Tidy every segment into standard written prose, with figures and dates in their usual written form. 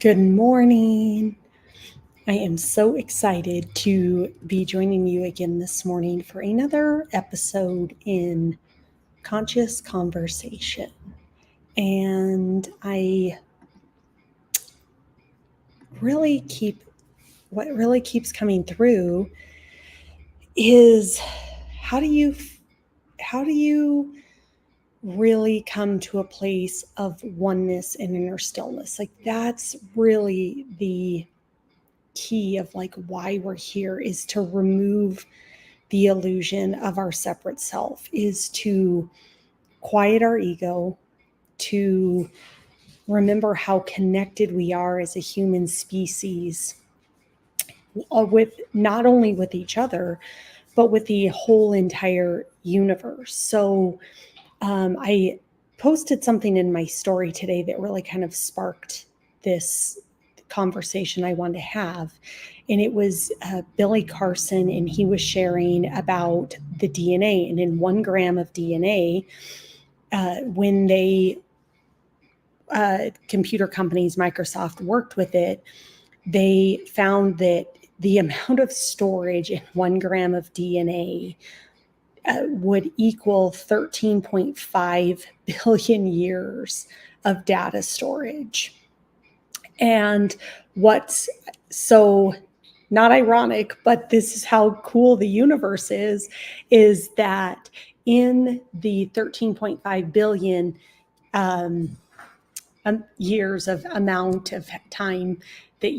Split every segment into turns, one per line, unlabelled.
Good morning. I am so excited to be joining you again this morning for another episode in Conscious Conversation. And what really keeps coming through is how do you really come to a place of oneness and inner stillness? Like that's really the key of like why we're here, is to remove the illusion of our separate self, is to quiet our ego, to remember how connected we are as a human species, with not only with each other but with the whole entire universe. So I posted something in my story today that really kind of sparked this conversation I wanted to have. And it was Billy Carson, and he was sharing about the DNA. And in 1 gram of DNA, when computer companies, Microsoft, worked with it, they found that the amount of storage in 1 gram of DNA would equal 13.5 billion years of data storage. And what's so not ironic, but this is how cool the universe is that in the 13.5 billion years of amount of time that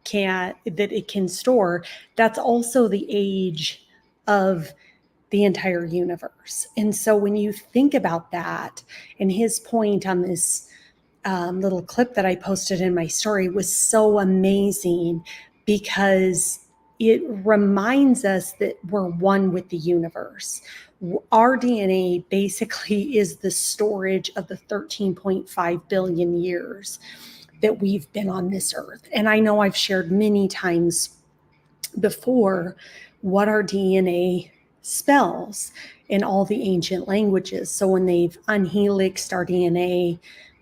it can store, that's also the age of the entire universe. And so when you think about that, and his point on this little clip that I posted in my story was so amazing, because it reminds us that we're one with the universe. Our DNA basically is the storage of the 13.5 billion years that we've been on this earth. And I know I've shared many times before what our DNA spells in all the ancient languages. So when they've unhelixed our DNA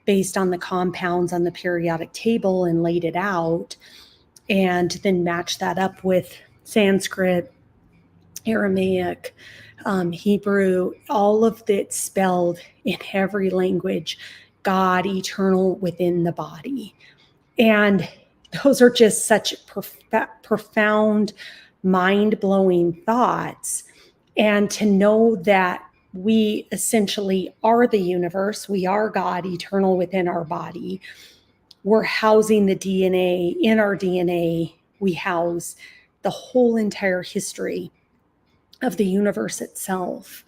based on the compounds on the periodic table and laid it out, and then matched that up with Sanskrit, Aramaic, Hebrew, all of it spelled in every language, God eternal within the body. And those are just such profound, mind-blowing thoughts. And to know that we essentially are the universe, we are God eternal within our body. We're housing the DNA. In our DNA, we house the whole entire history of the universe itself.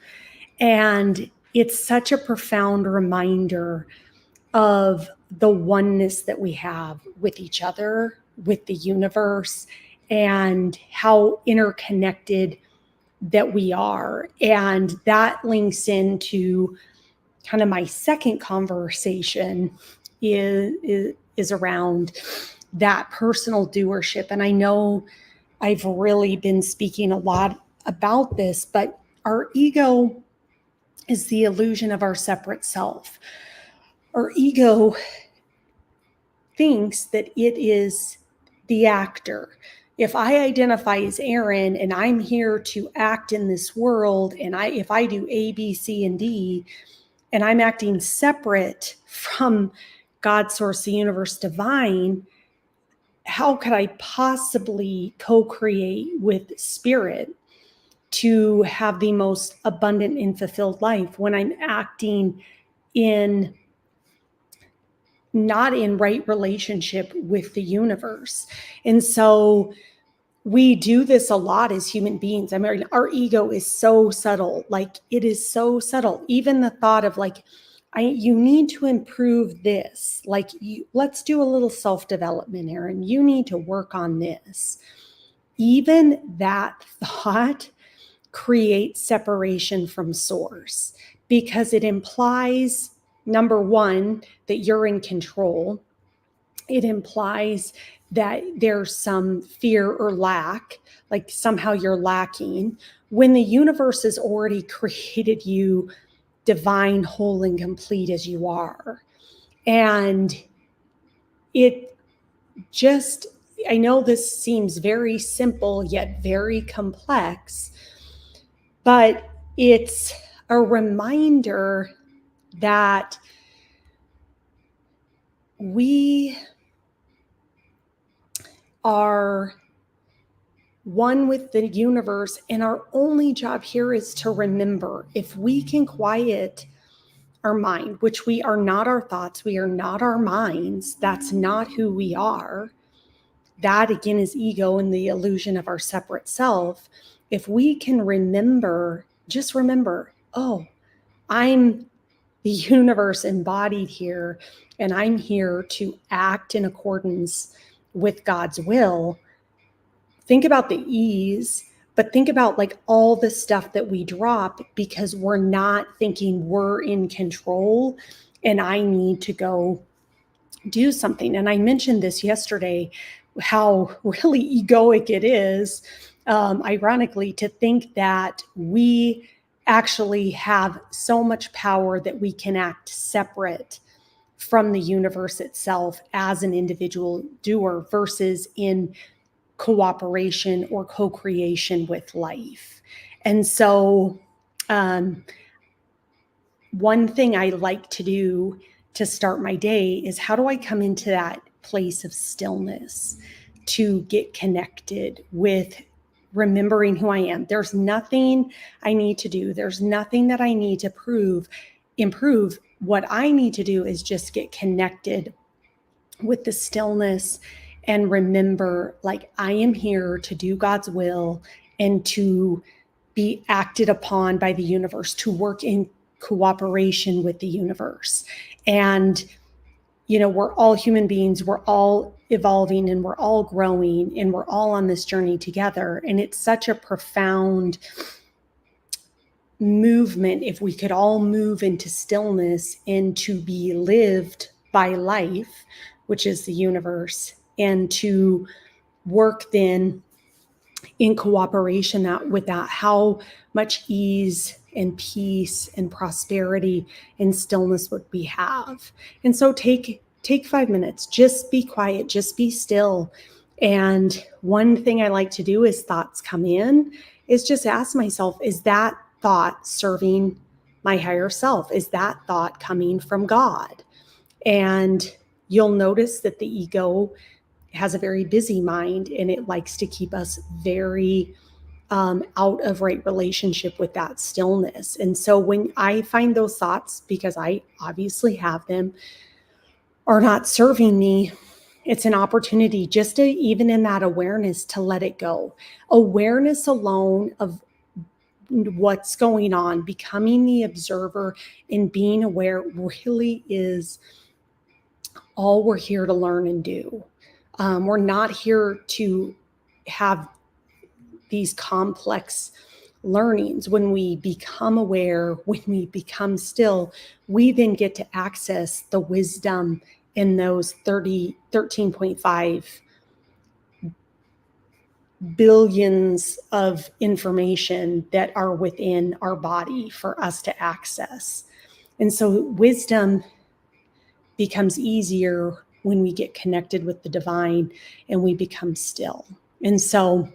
And it's such a profound reminder of the oneness that we have with each other, with the universe, and how interconnected that we are. And that links into kind of my second conversation is around that personal doership. And I know I've really been speaking a lot about this, but our ego is the illusion of our separate self. Our ego thinks that it is the actor. If I identify as Aaron and I'm here to act in this world, and if I do A, B, C, and D, and I'm acting separate from God, source, the universe, divine, how could I possibly co-create with spirit to have the most abundant and fulfilled life when I'm acting not in right relationship with the universe? And so we do this a lot as human beings. I mean, our ego is so subtle. Like, it is so subtle. Even the thought of like, you need to improve this. Like, let's do a little self-development, Aaron. You need to work on this. Even that thought creates separation from source, because it implies, number one, that you're in control. It implies that there's some fear or lack, like somehow you're lacking, when the universe has already created you divine, whole, and complete as you are. And it just, I know this seems very simple yet very complex, but it's a reminder that we are one with the universe, and our only job here is to remember. If we can quiet our mind, which we are not our thoughts, we are not our minds, that's not who we are. That again is ego and the illusion of our separate self. If we can remember, just remember, oh, I'm the universe embodied here, and I'm here to act in accordance with God's will. Think about the ease, but think about like all the stuff that we drop because we're not thinking we're in control and I need to go do something. And I mentioned this yesterday, how really egoic it is, ironically, to think that we actually have so much power that we can act separate from the universe itself as an individual doer versus in cooperation or co-creation with life. And so one thing I like to do to start my day is, how do I come into that place of stillness to get connected with remembering who I am? There's nothing I need to do. There's nothing that I need to improve. What I need to do is just get connected with the stillness and remember, like, I am here to do God's will and to be acted upon by the universe, to work in cooperation with the universe. And, we're all human beings, we're all evolving and we're all growing and we're all on this journey together. And it's such a profound movement if we could all move into stillness and to be lived by life, which is the universe, and to work then in cooperation with that, how much ease and peace and prosperity and stillness would we have. And so take 5 minutes, just be quiet, just be still. And one thing I like to do is thoughts come in, is just ask myself, is that thought serving my higher self? Is that thought coming from God? And you'll notice that the ego has a very busy mind and it likes to keep us very out of right relationship with that stillness. And so when I find those thoughts, because I obviously have them, are not serving me, it's an opportunity just to, even in that awareness, to let it go. Awareness alone of what's going on, becoming the observer and being aware, really is all we're here to learn and do. We're not here to have these complex learnings. When we become aware, when we become still, we then get to access the wisdom in those 13.5 billions of information that are within our body for us to access. And so wisdom becomes easier when we get connected with the divine and we become still. And so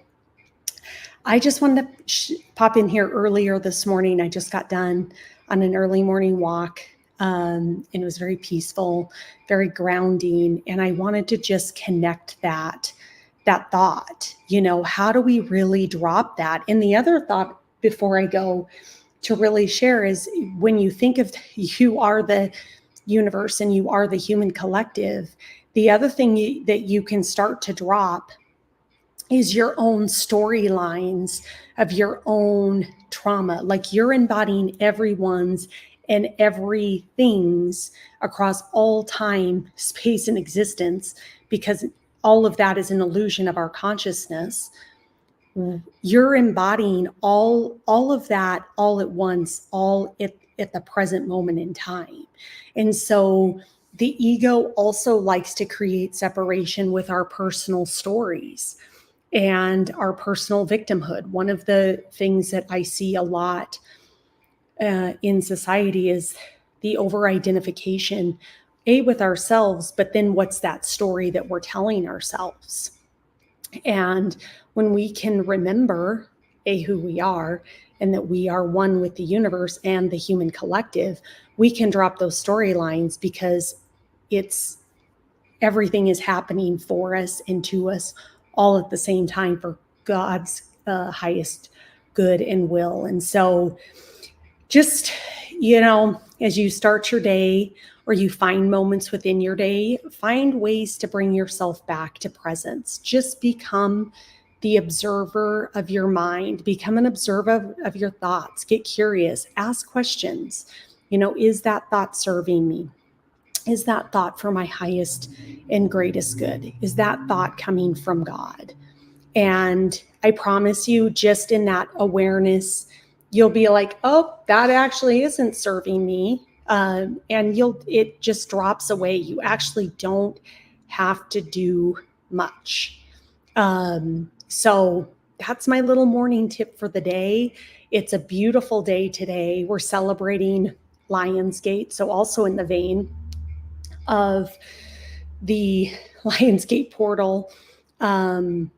I just wanted to pop in here earlier this morning. I just got done on an early morning walk, and it was very peaceful, very grounding. And I wanted to just connect that thought, how do we really drop that? And the other thought before I go to really share is, when you think of you are the universe and you are the human collective, the other thing that you can start to drop is your own storylines of your own trauma. Like, you're embodying everyone's and everything's across all time, space, and existence, because all of that is an illusion of our consciousness. You're embodying all of that all at once, all at the present moment in time. And so the ego also likes to create separation with our personal stories and our personal victimhood. One of the things that I see a lot in society is the over-identification with ourselves, but then what's that story that we're telling ourselves? And when we can remember who we are and that we are one with the universe and the human collective, we can drop those storylines because it's everything is happening for us and to us all at the same time for God's highest good and will. And so just, as you start your day or you find moments within your day, find ways to bring yourself back to presence. Just become the observer of your mind, become an observer of your thoughts, get curious, ask questions. Is that thought serving me? Is that thought for my highest and greatest good? Is that thought coming from God? And I promise you, just in that awareness, you'll be like, oh, that actually isn't serving me. And it just drops away. You actually don't have to do much. So that's my little morning tip for the day. It's a beautiful day today. We're celebrating Lionsgate. So also in the vein of the Lionsgate portal, again,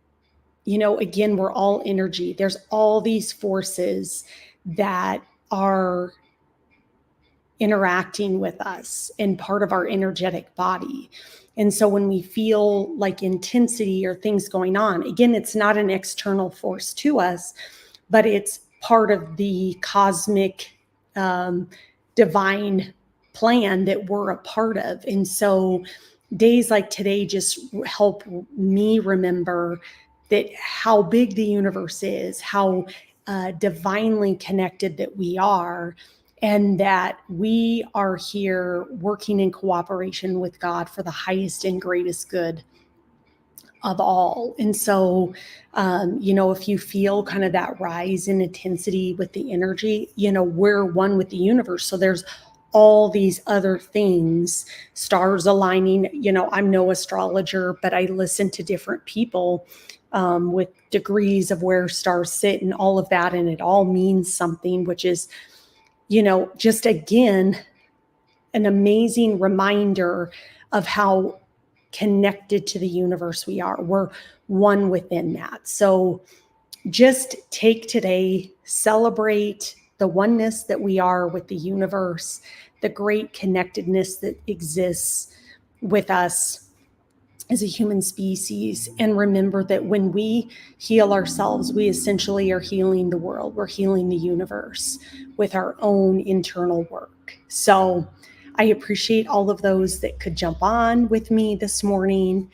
we're all energy. There's all these forces that are interacting with us and part of our energetic body. And so when we feel like intensity or things going on, again, it's not an external force to us, but it's part of the cosmic divine plan that we're a part of. And so days like today just help me remember that how big the universe is, how divinely connected that we are, and that we are here working in cooperation with God for the highest and greatest good of all. And so, if you feel kind of that rise in intensity with the energy, we're one with the universe. So there's all these other things, stars aligning. I'm no astrologer, but I listen to different people with degrees of where stars sit and all of that. And it all means something, which is, just again, an amazing reminder of how connected to the universe we are. We're one within that. So just take today, celebrate the oneness that we are with the universe, the great connectedness that exists with us as a human species, and remember that when we heal ourselves, we essentially are healing the world. We're healing the universe with our own internal work. So I appreciate all of those that could jump on with me this morning.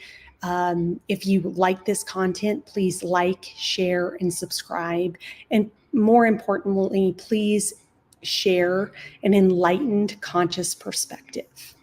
If you like this content, please like, share, and subscribe. And more importantly, please share an enlightened, conscious perspective.